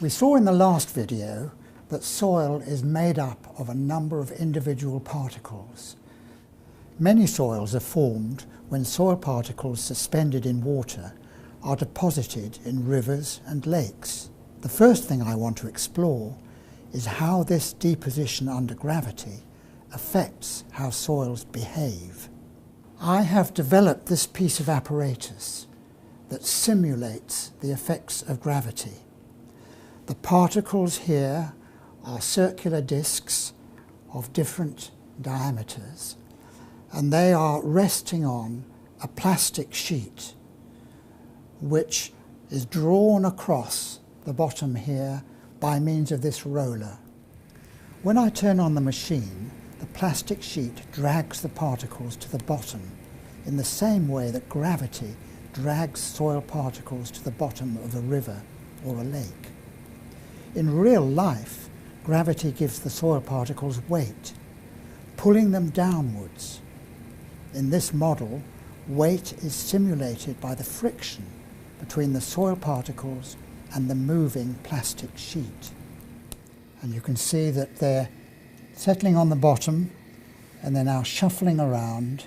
We saw in the last video that soil is made up of a number of individual particles. Many soils are formed when soil particles suspended in water are deposited in rivers and lakes. The first thing I want to explore is how this deposition under gravity affects how soils behave. I have developed this piece of apparatus that simulates the effects of gravity. The particles here are circular discs of different diameters, and they are resting on a plastic sheet which is drawn across the bottom here by means of this roller. When I turn on the machine, the plastic sheet drags the particles to the bottom in the same way that gravity drags soil particles to the bottom of a river or a lake. In real life, gravity gives the soil particles weight, pulling them downwards. In this model, weight is simulated by the friction between the soil particles and the moving plastic sheet. And you can see that they're settling on the bottom and they're now shuffling around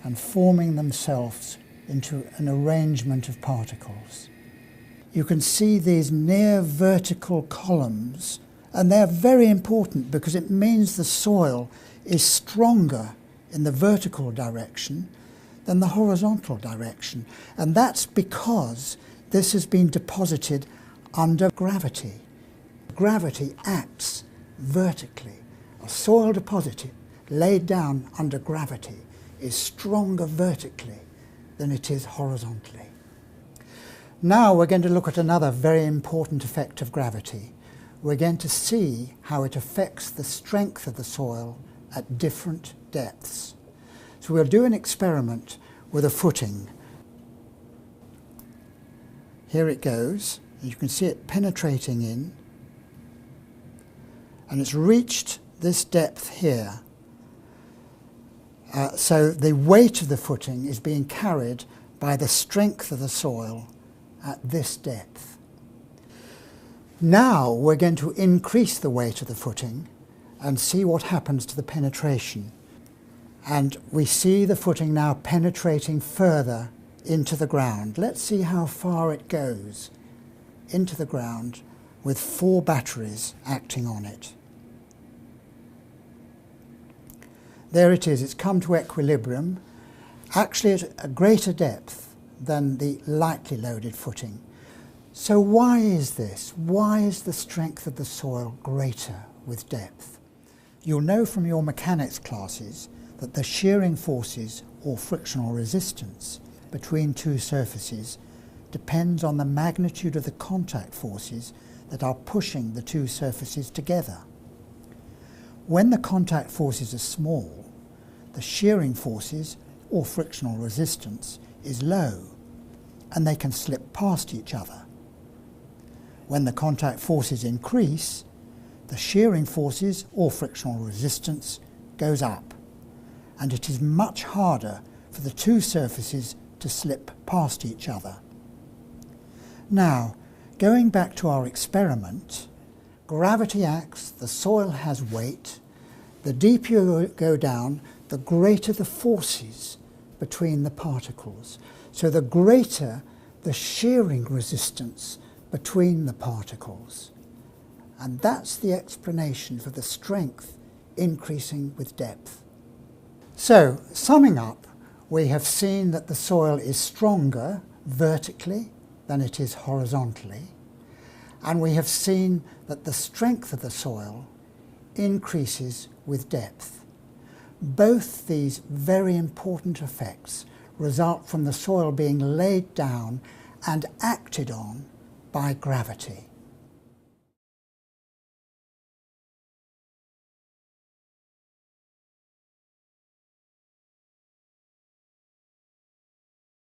and forming themselves into an arrangement of particles. You can see these near vertical columns, and they're very important because it means the soil is stronger in the vertical direction than the horizontal direction, and that's because this has been deposited under gravity. Gravity acts vertically. A soil deposit laid down under gravity is stronger vertically than it is horizontally. Now we're going to look at another very important effect of gravity. We're going to see how it affects the strength of the soil at different depths. So we'll do an experiment with a footing. Here it goes. You can see it penetrating in, and it's reached this depth here. So the weight of the footing is being carried by the strength of the soil at this depth. Now we're going to increase the weight of the footing and see what happens to the penetration. And we see the footing now penetrating further into the ground. Let's see how far it goes into the ground with 4 batteries acting on it. There it is, it's come to equilibrium, actually at a greater depth than the lightly loaded footing. So why is this? Why is the strength of the soil greater with depth? You'll know from your mechanics classes that the shearing forces or frictional resistance between two surfaces depends on the magnitude of the contact forces that are pushing the two surfaces together. When the contact forces are small, the shearing forces or frictional resistance is low and they can slip past each other. When the contact forces increase, the shearing forces or frictional resistance goes up, and it is much harder for the two surfaces to slip past each other. Now, going back to our experiment, gravity acts, the soil has weight. The deeper you go down, the greater the forces between the particles. So the greater the shearing resistance between the particles. And that's the explanation for the strength increasing with depth. So, summing up, we have seen that the soil is stronger vertically than it is horizontally, and we have seen that the strength of the soil increases with depth. Both these very important effects result from the soil being laid down and acted on by gravity.